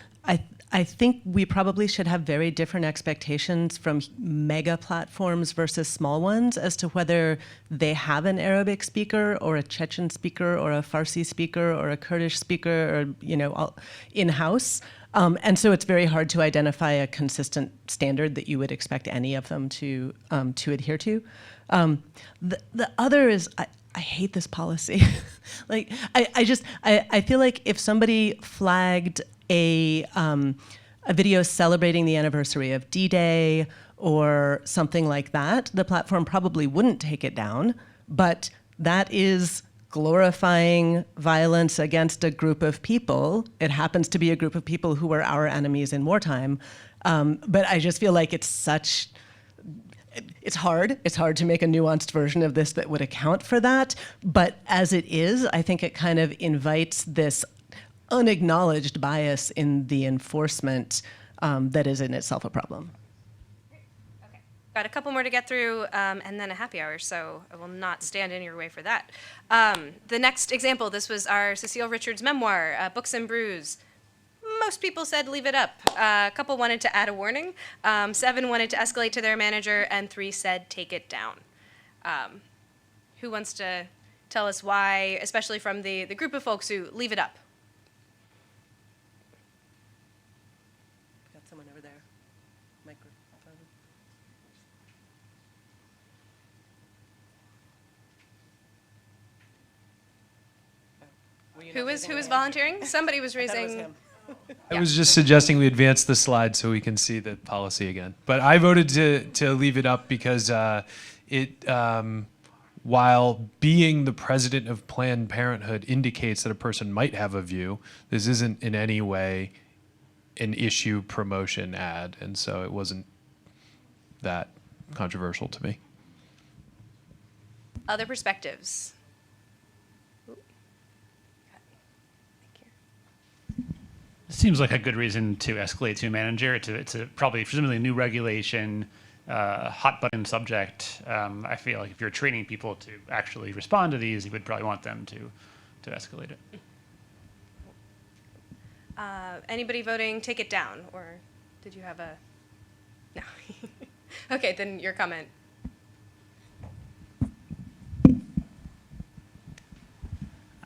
B: I think we probably should have very different expectations from mega platforms versus small ones as to whether they have an Arabic speaker or a Chechen speaker or a Farsi speaker or a Kurdish speaker or, in-house. And so it's very hard to identify a consistent standard that you would expect any of them to adhere to. The other is I hate this policy. I feel like if somebody flagged a a video celebrating the anniversary of D-Day or something like that, the platform probably wouldn't take it down, but that is glorifying violence against a group of people. It happens to be a group of people who were our enemies in wartime. But I just feel like it's hard. It's hard to make a nuanced version of this that would account for that. But as it is, I think it kind of invites this unacknowledged bias in the enforcement that is in itself a problem.
A: Got a couple more to get through, and then a happy hour, so I will not stand in your way for that. The next example, this was our Cecile Richards memoir, Books and Brews. Most people said leave it up. A couple wanted to add a warning. 7 wanted to escalate to their manager, and 3 said take it down. Who wants to tell us why, especially from the group of folks who leave it up?
B: Got someone over there. Microphone.
A: Who is volunteering? Somebody was raising.
C: I was just suggesting we advance the slide so we can see the policy again. But I voted to leave it up because while being the president of Planned Parenthood indicates that a person might have a view, this isn't in any way an issue promotion ad, and so it wasn't that controversial to me.
A: Other perspectives?
F: Seems like a good reason to escalate to a manager. It's a probably presumably a new regulation, hot button subject. I feel like if you're training people to actually respond to these, you would probably want them to escalate it.
A: Anybody voting take it down, or did you have a? No. Okay, then your comment.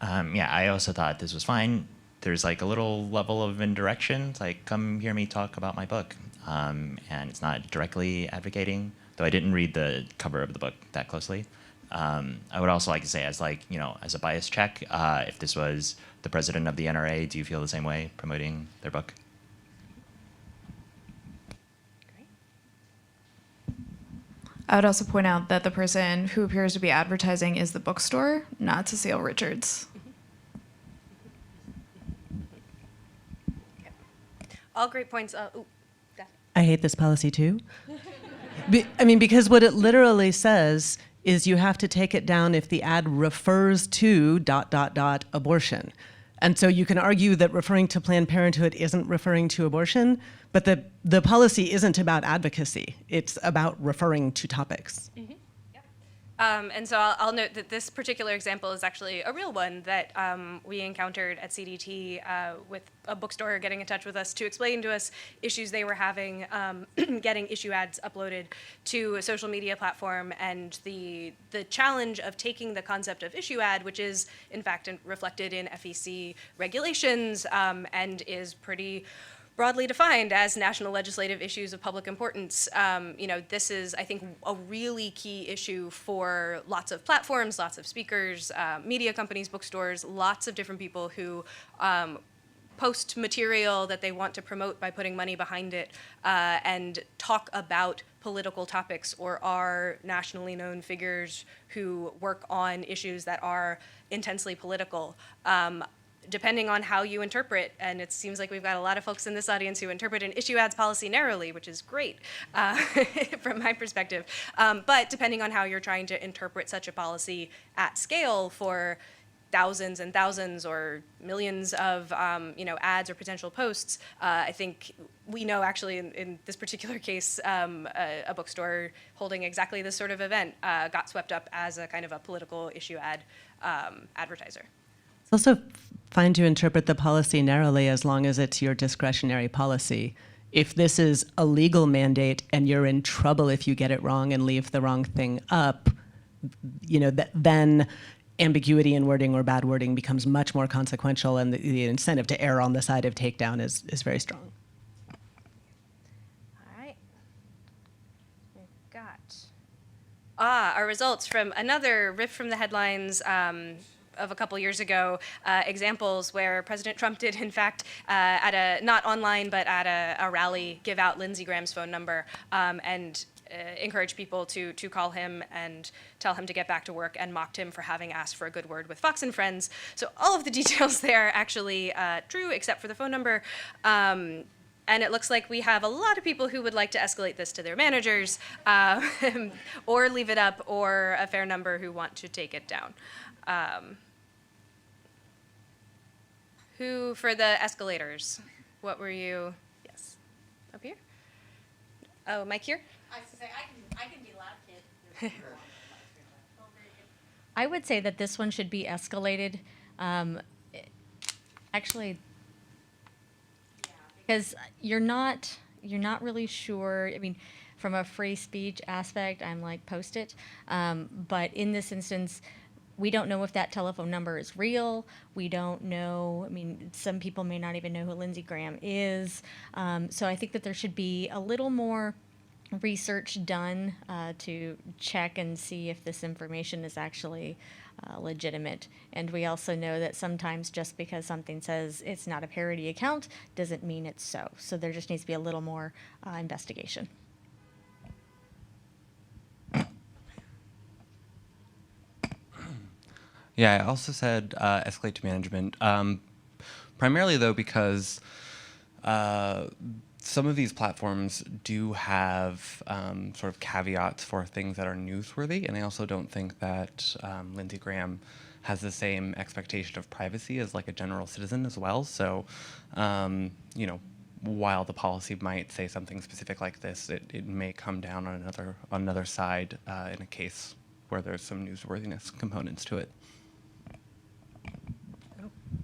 J: Yeah, I also thought this was fine. There's like a little level of indirection. It's like, come hear me talk about my book. And it's not directly advocating, though I didn't read the cover of the book that closely. I would also like to say, as a bias check, if this was the president of the NRA, do you feel the same way promoting their book?
E: I would also point out that the person who appears to be advertising is the bookstore, not Cecile Richards.
A: All great points.
B: I hate this policy too. Because what it literally says is you have to take it down if the ad refers to ... abortion. And so you can argue that referring to Planned Parenthood isn't referring to abortion, but the policy isn't about advocacy. It's about referring to topics.
A: Mm-hmm. And so I'll note that this particular example is actually a real one that we encountered at CDT with a bookstore getting in touch with us to explain to us issues they were having getting issue ads uploaded to a social media platform, and the challenge of taking the concept of issue ad, which is in fact reflected in FEC regulations and is pretty broadly defined as national legislative issues of public importance. This is, I think, a really key issue for lots of platforms, lots of speakers, media companies, bookstores, lots of different people who post material that they want to promote by putting money behind it and talk about political topics or are nationally known figures who work on issues that are intensely political. Depending on how you interpret, and it seems like we've got a lot of folks in this audience who interpret an issue ads policy narrowly, which is great from my perspective. But depending on how you're trying to interpret such a policy at scale for thousands and thousands or millions of ads or potential posts, I think we know actually in this particular case, a bookstore holding exactly this sort of event got swept up as a kind of a political issue ad advertiser.
B: It's also fine to interpret the policy narrowly as long as it's your discretionary policy. If this is a legal mandate and you're in trouble if you get it wrong and leave the wrong thing up, then ambiguity in wording or bad wording becomes much more consequential, and the incentive to err on the side of takedown is very strong.
A: All right. We've got our results from another riff from the headlines of a couple years ago, examples where President Trump did, in fact, not online, but at a rally, give out Lindsey Graham's phone number and encourage people to call him and tell him to get back to work, and mocked him for having asked for a good word with Fox and Friends. So all of the details there are actually true, except for the phone number. And it looks like we have a lot of people who would like to escalate this to their managers, or leave it up, or a fair number who want to take it down. Who, for the escalators, what were you, yes, up here? Oh, Mike here?
H: I was to say, I can be loud, kid.
O: I would say that this one should be escalated. Actually, because you're not really sure. I mean, from a free speech aspect, I'm like, post it. But in this instance, we don't know if that telephone number is real. We don't know. I mean, some people may not even know who Lindsey Graham is. So I think that there should be a little more research done to check and see if this information is actually legitimate. And we also know that sometimes just because something says it's not a parody account doesn't mean it's so. So there just needs to be a little more investigation.
I: Yeah, I also said escalate to management. Primarily, though, because some of these platforms do have sort of caveats for things that are newsworthy, and I also don't think that Lindsey Graham has the same expectation of privacy as like a general citizen as well. So, you know, while the policy might say something specific like this, it may come down on another side in a case where there's some newsworthiness components to it.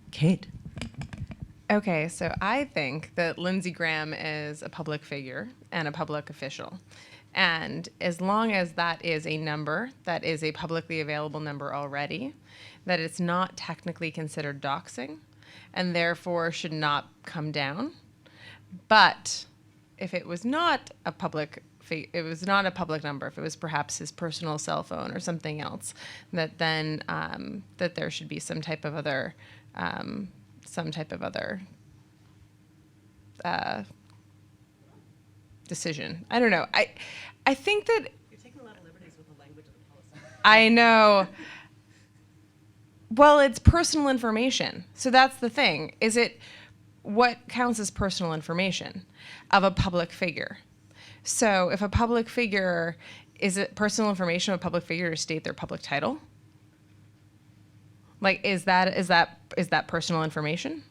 B: Kate.
W: Okay, so I think that Lindsey Graham is a public figure and a public official. And as long as that is a number, that is a publicly available number already, that it's not technically considered doxing and therefore should not come down. But if it was not a public number, if it was perhaps his personal cell phone or something else, that then that there should be some type of other decision. I don't know. I think that
B: You're taking a lot of liberties with the language of the policy.
W: I know. Well, it's personal information. So that's the thing. Is it what counts as personal information of a public figure? So if a public figure, is it personal information of a public figure to state their public title? Like, is that personal information?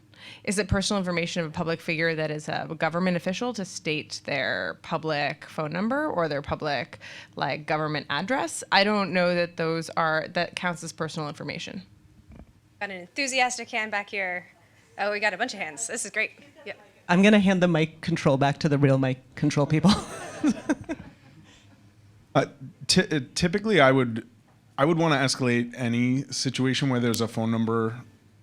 W: Is it personal information of a public figure that is a government official to state their public phone number or their public, like, government address? I don't know that that counts as personal information.
A: Got an enthusiastic hand back here. Oh, we got a bunch of hands. This is great. Yep.
B: I'm going to hand the mic control back to the real mic control people.
S: Typically, I would want to escalate any situation where there's a phone number,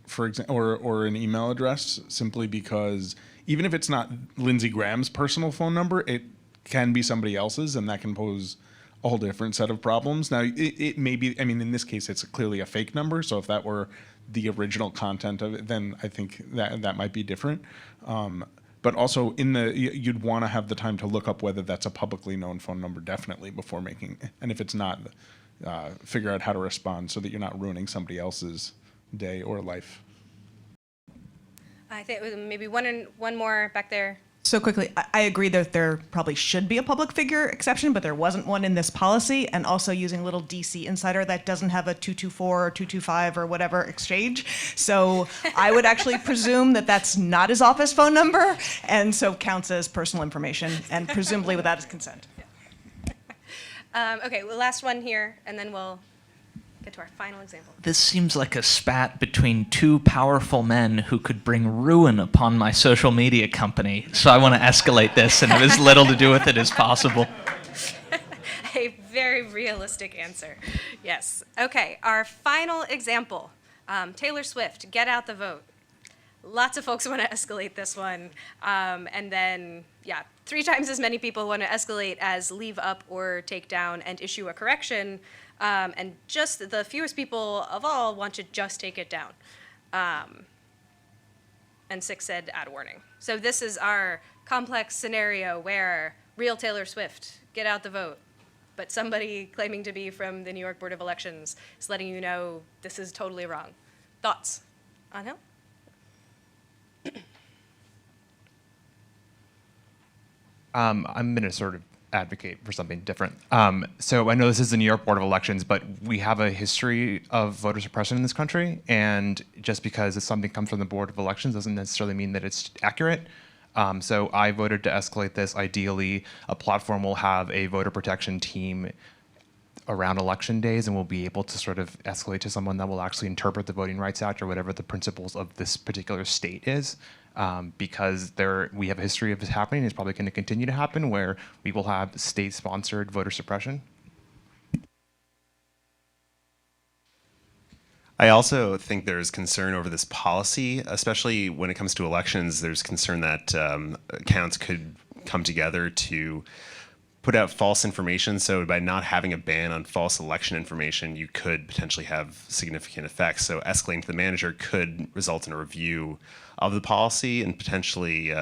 S: for example, or an email address, simply because even if it's not Lindsey Graham's personal phone number, it can be somebody else's, and that can pose a whole different set of problems. Now, it may be, I mean, in this case, it's clearly a fake number, so if that were the original content of it, then I think that might be different. But also, you'd want to have the time to look up whether that's a publicly known phone number, definitely, before making, and if it's not, figure out how to respond so that you're not ruining somebody else's day or life.
A: I think maybe one more back there.
R: So quickly, I agree that there probably should be a public figure exception, but there wasn't one in this policy. And also using little DC Insider that doesn't have a 224 or 225 or whatever exchange. So I would actually presume that that's not his office phone number, and so counts as personal information, and presumably without his consent.
A: Okay, well, last one here, and then we'll get to our final example.
U: This seems like a spat between two powerful men who could bring ruin upon my social media company. So I want to escalate this and have as little to do with it as possible.
A: A very realistic answer. Yes. Okay, our final example. Taylor Swift, Get Out the Vote. Lots of folks want to escalate this one. And then, yeah, 3 times as many people want to escalate as leave up or take down and issue a correction. And just the fewest people of all want to just take it down. And 6 said add a warning. So this is our complex scenario where real Taylor Swift, get out the vote. But somebody claiming to be from the New York Board of Elections is letting you know this is totally wrong. Thoughts? Angel?
K: I'm going to sort of advocate for something different. So I know this is the New York Board of Elections, but we have a history of voter suppression in this country, and just because something comes from the Board of Elections doesn't necessarily mean that it's accurate. So I voted to escalate this. Ideally, a platform will have a voter protection team around election days, and we'll be able to sort of escalate to someone that will actually interpret the Voting Rights Act or whatever the principles of this particular state is. Because we have a history of this happening. It's probably going to continue to happen where we will have state-sponsored voter suppression.
L: I also think there's concern over this policy, especially when it comes to elections. There's concern that accounts could come together to put out false information. So by not having a ban on false election information, you could potentially have significant effects. So escalating to the manager could result in a review of the policy and potentially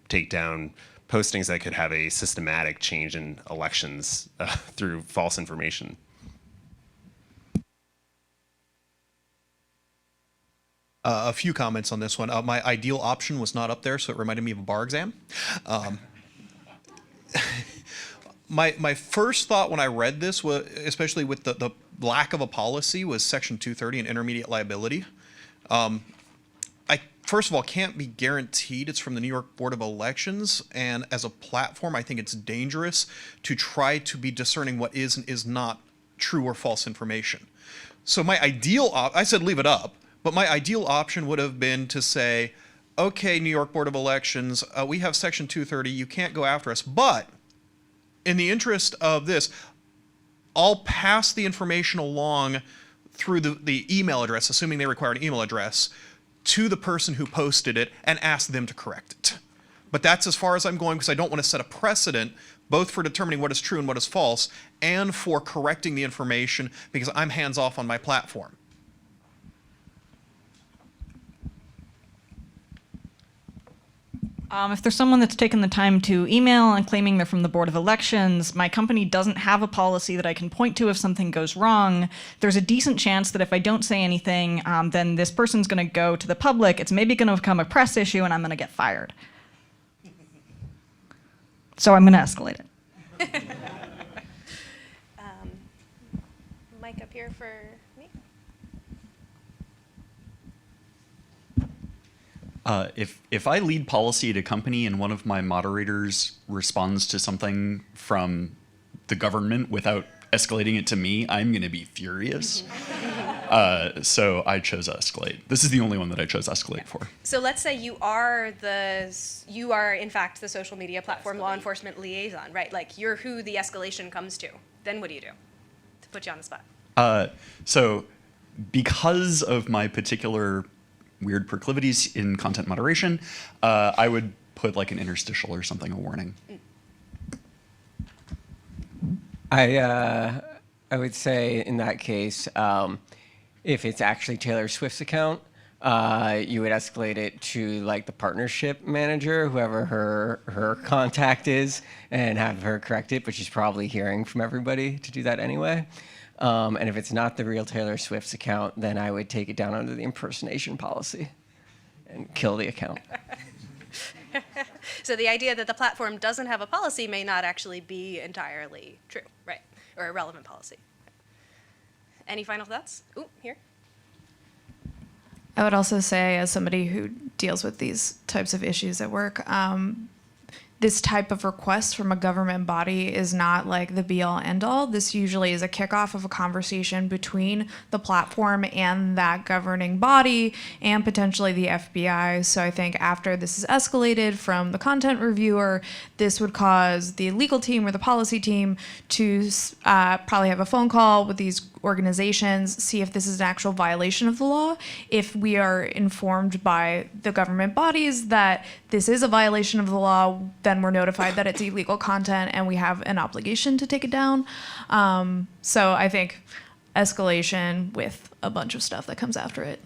L: take down postings that could have a systematic change in elections through false information.
M: A few comments on this one. My ideal option was not up there, so it reminded me of a bar exam. My first thought when I read this, was, especially with the lack of a policy, was Section 230 and intermediate liability. I, first of all, can't be guaranteed it's from the New York Board of Elections, and as a platform, I think it's dangerous to try to be discerning what is and is not true or false information. So my ideal, I said leave it up, but my ideal option would have been to say, okay, New York Board of Elections, we have Section 230, you can't go after us, but in the interest of this, I'll pass the information along through the email address, assuming they require an email address, to the person who posted it and ask them to correct it. But that's as far as I'm going because I don't want to set a precedent both for determining what is true and what is false and for correcting the information because I'm hands off on my platform.
Q: If there's someone that's taken the time to email and claiming they're from the Board of Elections, my company doesn't have a policy that I can point to if something goes wrong. There's a decent chance that if I don't say anything, then this person's going to go to the public. It's maybe going to become a press issue, and I'm going to get fired. So I'm going to escalate it.
A: Mike up here for me.
X: If I lead policy at a company and one of my moderators responds to something from the government without escalating it to me, I'm going to be furious. So I chose escalate. This is the only one that I chose escalate for.
A: So let's say you are in fact the social media platform law enforcement liaison, right? Like you're who the escalation comes to. Then what do you do? To put you on the spot.
X: So because of my particular weird proclivities in content moderation, I would put like an interstitial or something, a warning.
Y: I would say in that case, if it's actually Taylor Swift's account, you would escalate it to like the partnership manager, whoever her contact is, and have her correct it, but she's probably hearing from everybody to do that anyway. And if it's not the real Taylor Swift's account, then I would take it down under the impersonation policy and kill the account.
A: So the idea that the platform doesn't have a policy may not actually be entirely true, right? Or a relevant policy. Any final thoughts? Ooh, here.
E: I would also say, as somebody who deals with these types of issues at work, this type of request from a government body is not like the be all end all. This usually is a kickoff of a conversation between the platform and that governing body and potentially the FBI. So I think after this is escalated from the content reviewer, this would cause the legal team or the policy team to probably have a phone call with these organizations, see if this is an actual violation of the law. If we are informed by the government bodies that this is a violation of the law, then we're notified that it's illegal content and we have an obligation to take it down. So I think escalation with a bunch of stuff that comes after it.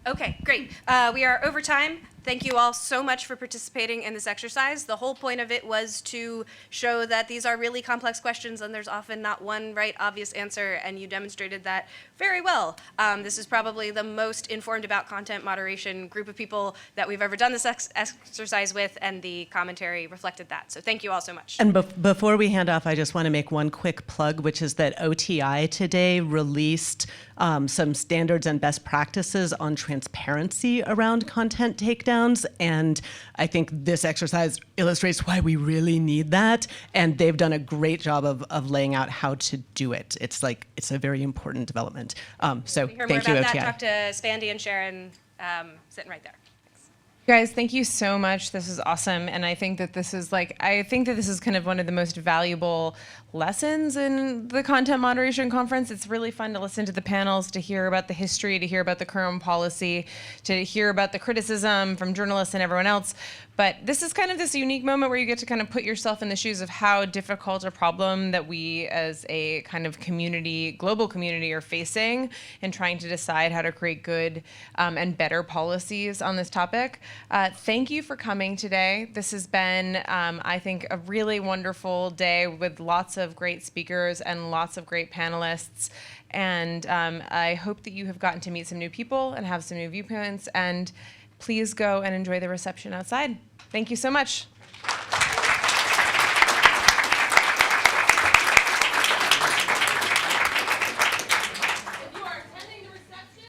A: Okay, great. We are over time. Thank you all so much for participating in this exercise. The whole point of it was to show that these are really complex questions and there's often not one right obvious answer, and you demonstrated that very well. This is probably the most informed about content moderation group of people that we've ever done this exercise with, and the commentary reflected that. So thank you all so much.
B: And before we hand off, I just want to make one quick plug, which is that OTI today released some standards and best practices on transparency around content takedowns. And I think this exercise illustrates why we really need that. And they've done a great job of laying out how to do it. It's a very important development. So
A: Hear more
B: thank you,
A: about
B: OTI.
A: that, talk to Spandy and Sharon sitting right there.
W: Guys, thank you so much. This is awesome. And I think that this is kind of one of the most valuable lessons in the content moderation conference. It's really fun to listen to the panels, to hear about the history, to hear about the current policy, to hear about the criticism from journalists and everyone else. But this is kind of this unique moment where you get to kind of put yourself in the shoes of how difficult a problem that we as a kind of community, global community, are facing in trying to decide how to create good and better policies on this topic. Thank you for coming today. This has been, I think, a really wonderful day with lots of great speakers and lots of great panelists. And I hope that you have gotten to meet some new people and have some new viewpoints. And please go and enjoy the reception outside. Thank you so much.